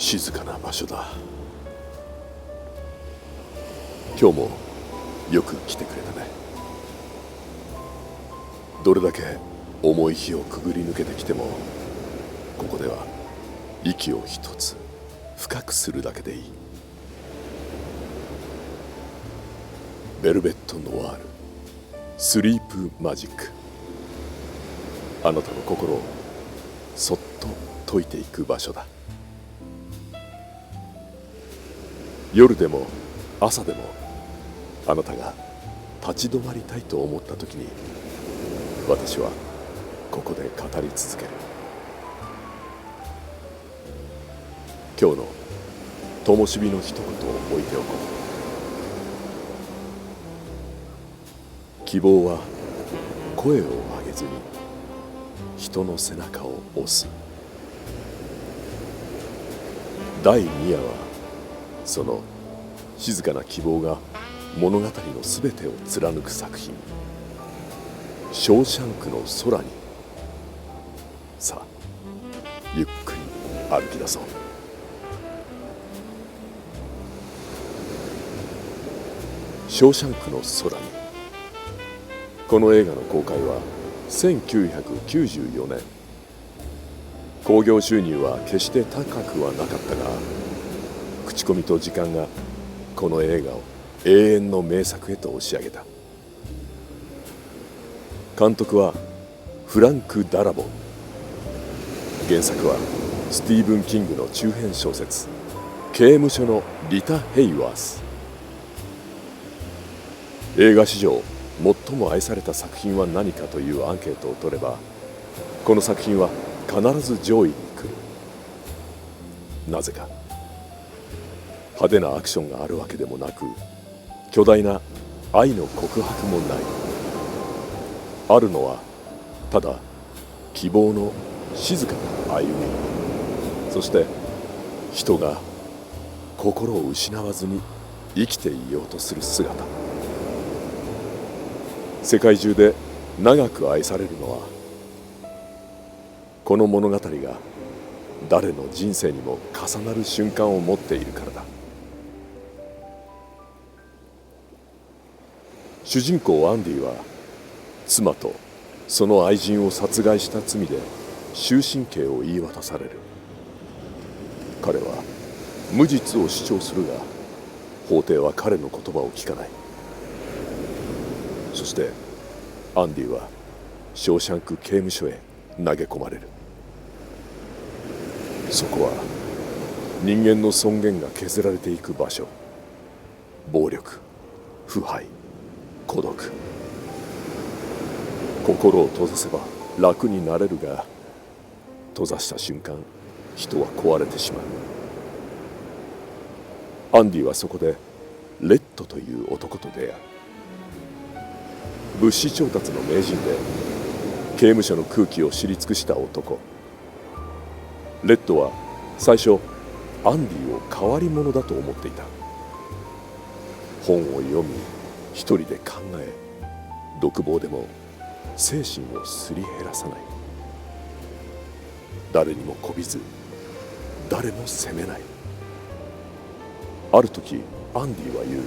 静かな場所だ。今日もよく来てくれたね。どれだけ重い日をくぐり抜けてきても、ここでは息を一つ深くするだけでいい。ベルベット・ノワール、スリープ・マジック。あなたの心をそっと解いていく場所だ。夜でも朝でも、あなたが立ち止まりたいと思った時に、私はここで語り続ける。今日の灯火の一言を置いておこう。希望は声を上げずに人の背中を押す。第2夜はその静かな希望が物語のすべてを貫く作品、ショーシャンクの空に。さあ、ゆっくり歩き出そう。ショーシャンクの空に。この映画の公開は1994年。興行収入は決して高くはなかったが、口コミと時間がこの映画を永遠の名作へと押し上げた。監督はフランク・ダラボン。原作はスティーブン・キングの中編小説「刑務所のリタ・ヘイワース」。映画史上最も愛された作品は何かというアンケートを取れば、この作品は必ず上位に来る。なぜか。派手なアクションがあるわけでもなく、巨大な愛の告白もない。あるのはただ希望の静かな歩み、そして人が心を失わずに生きていようとする姿。世界中で長く愛されるのは、この物語が誰の人生にも重なる瞬間を持っているからだ。主人公アンディは妻とその愛人を殺害した罪で終身刑を言い渡される。彼は無実を主張するが、法廷は彼の言葉を聞かない。そしてアンディはショーシャンク刑務所へ投げ込まれる。そこは人間の尊厳が削られていく場所。暴力、腐敗、孤独。心を閉ざせば楽になれるが、閉ざした瞬間、人は壊れてしまう。アンディはそこでレッドという男と出会う。物資調達の名人で刑務所の空気を知り尽くした男。レッドは最初アンディを変わり者だと思っていた。本を読み、一人で考え、独房でも精神をすり減らさない。誰にも媚びず、誰も責めない。ある時アンディは言う。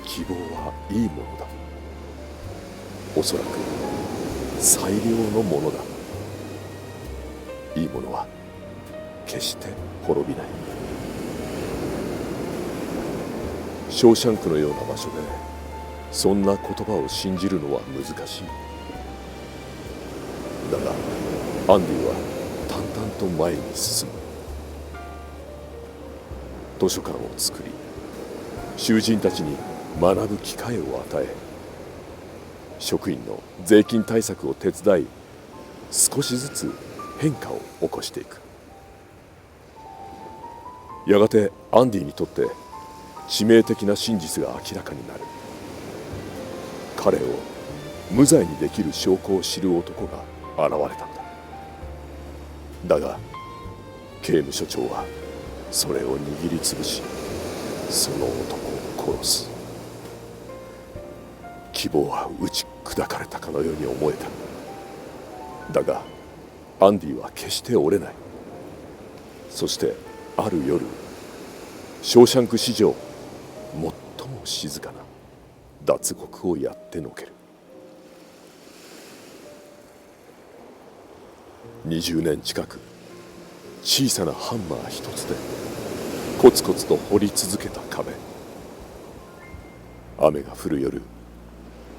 希望はいいものだ。おそらく最良のものだ。いいものは決して滅びない。ショーシャンクのような場所でそんな言葉を信じるのは難しい。だがアンディは淡々と前に進む。図書館を作り、囚人たちに学ぶ機会を与え、職員の税金対策を手伝い、少しずつ変化を起こしていく。やがてアンディにとって致命的な真実が明らかになる。彼を無罪にできる証拠を知る男が現れたのだ。だが刑務所長はそれを握りつぶし、その男を殺す。希望は打ち砕かれたかのように思えた。だがアンディは決して折れない。そしてある夜、ショーシャンク史上最も静かな脱獄をやってのける。20年近く小さなハンマー一つでコツコツと掘り続けた壁。雨が降る夜、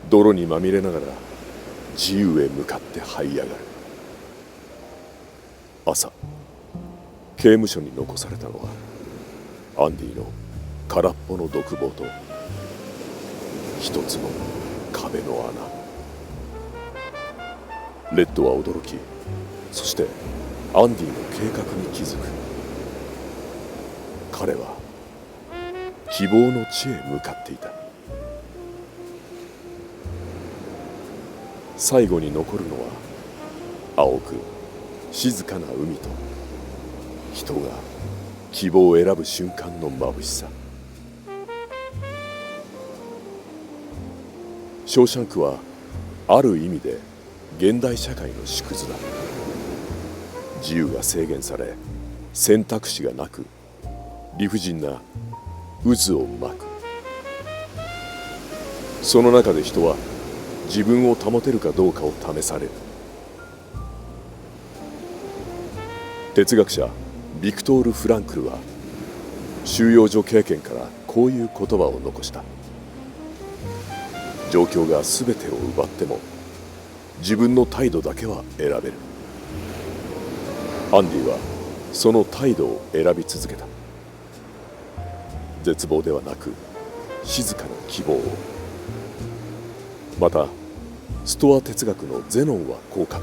泥にまみれながら自由へ向かって這い上がる。朝、刑務所に残されたのはアンディの空っぽの独房と一つの壁の穴。レッドは驚き、そしてアンディの計画に気づく。彼は希望の地へ向かっていた。最後に残るのは青く静かな海と人が希望を選ぶ瞬間の眩しさ。ショーシャンクはある意味で現代社会の縮図だ。自由が制限され、選択肢がなく、理不尽な渦を巻く。その中で人は自分を保てるかどうかを試される。哲学者ビクトール・フランクルは収容所経験からこういう言葉を残した。状況が全てを奪っても自分の態度だけは選べる。アンディはその態度を選び続けた。絶望ではなく静かな希望を。またストア哲学のゼノンはこう語る。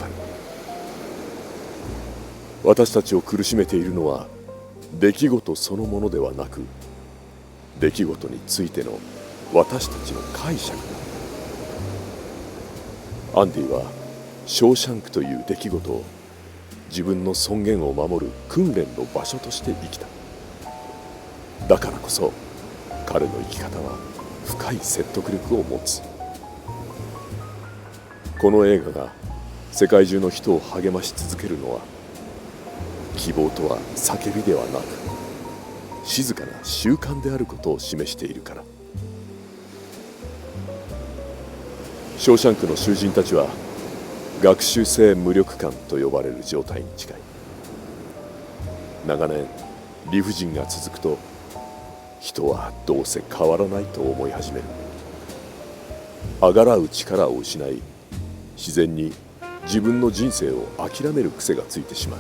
私たちを苦しめているのは出来事そのものではなく、出来事についての私たちの解釈だ。アンディはショーシャンクという出来事を自分の尊厳を守る訓練の場所として生きた。だからこそ彼の生き方は深い説得力を持つ。この映画が世界中の人を励まし続けるのは、希望とは叫びではなく静かな習慣であることを示しているから。ショーシャンクの囚人たちは学習性無力感と呼ばれる状態に近い。長年理不尽が続くと人はどうせ変わらないと思い始める。あがらう力を失い、自然に自分の人生を諦める癖がついてしまう。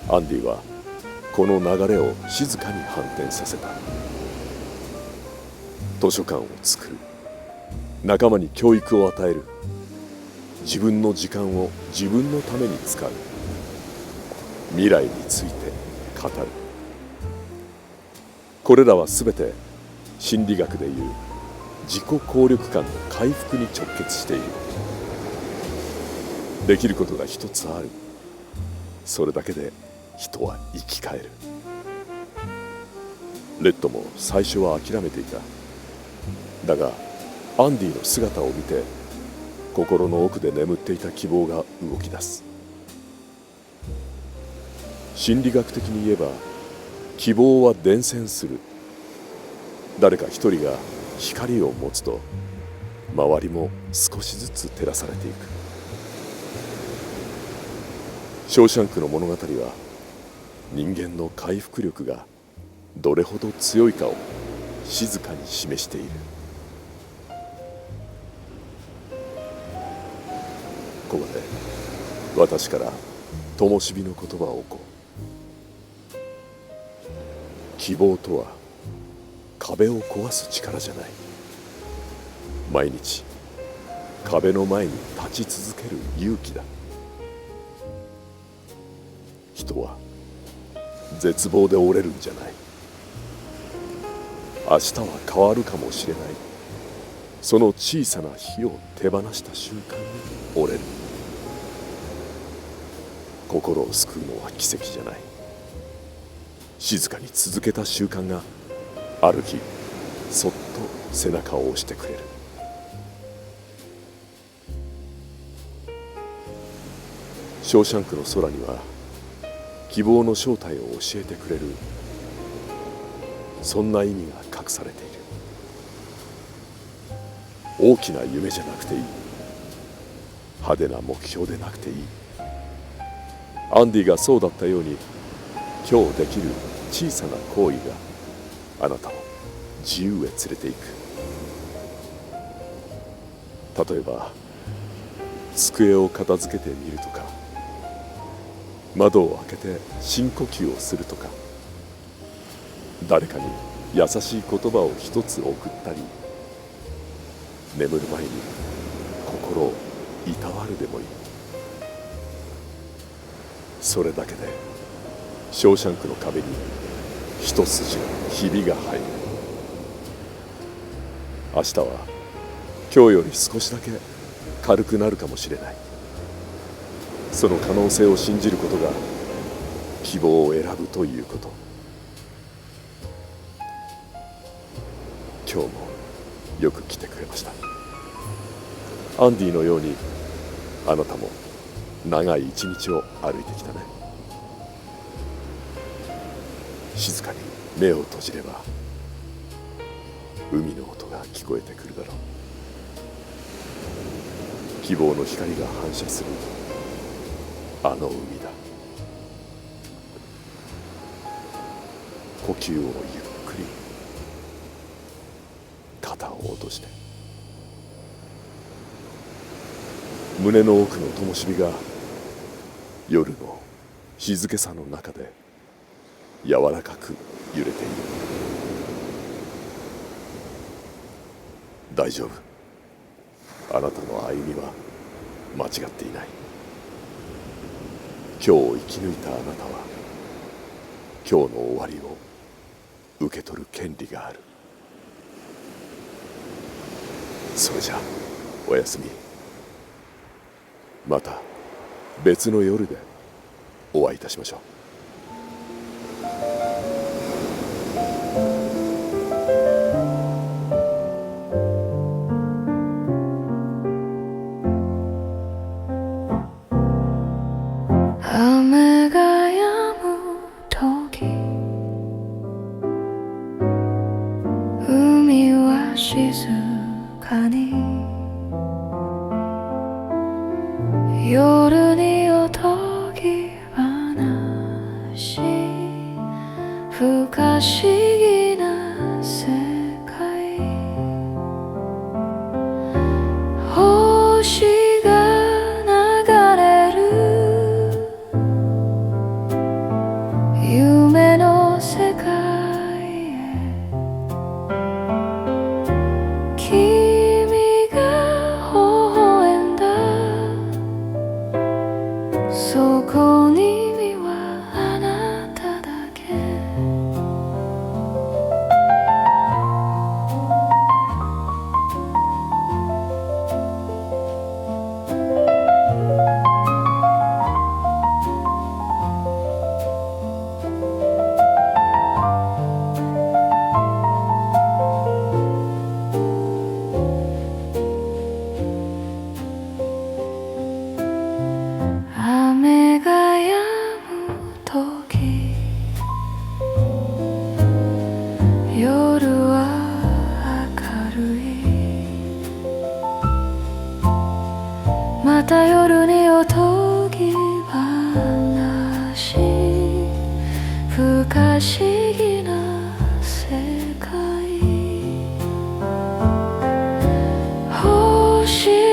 アンディはこの流れを静かに反転させた。図書館を作る、仲間に教育を与える、自分の時間を自分のために使う、未来について語る。これらは全て心理学でいう自己効力感の回復に直結している。できることが一つある。それだけで人は生き返る。レッドも最初は諦めていた。だがアンディの姿を見て心の奥で眠っていた希望が動き出す。心理学的に言えば希望は伝染する。誰か一人が光を持つと周りも少しずつ照らされていく。ショーシャンクの物語は人間の回復力がどれほど強いかを静かに示している。ここで私から灯火の言葉を置こう。希望とは壁を壊す力じゃない。毎日壁の前に立ち続ける勇気だ。人は絶望で折れるんじゃない。明日は変わるかもしれない。その小さな火を手放した瞬間に折れる。心を救うのは奇跡じゃない。静かに続けた習慣がある日そっと背中を押してくれる。ショーシャンクの空には希望の正体を教えてくれる、そんな意味が隠されている。大きな夢じゃなくていい、派手な目標でなくていい。アンディがそうだったように、今日できる小さな行為があなたを自由へ連れていく。例えば机を片付けてみるとか、窓を開けて深呼吸をするとか、誰かに優しい言葉を一つ送ったり、眠る前に心をいたわるでもいい。それだけでショーシャンクの壁に一筋のひびが入る。明日は今日より少しだけ軽くなるかもしれない。その可能性を信じることが希望を選ぶということ。今日もよく来てくれました。アンディのようにあなたも長い一日を歩いてきたね。静かに目を閉じれば海の音が聞こえてくるだろう。希望の光が反射するあの海だ。呼吸をゆっくり、肩を落として、胸の奥の灯火が夜の静けさの中で柔らかく揺れている。大丈夫。あなたの歩みは間違っていない。今日を生き抜いたあなたは今日の終わりを受け取る権利がある。それじゃあおやすみ。また別の夜でお会いいたしましょう。雨が止む時、海は静かに夜におとぎ話、不可思議な世界、星が流れる夢の世界へ、君が微笑んだそこに身はあなただけ。雨が止む時、夜は明るい、また夜におとぎ話、不可思議な世界、星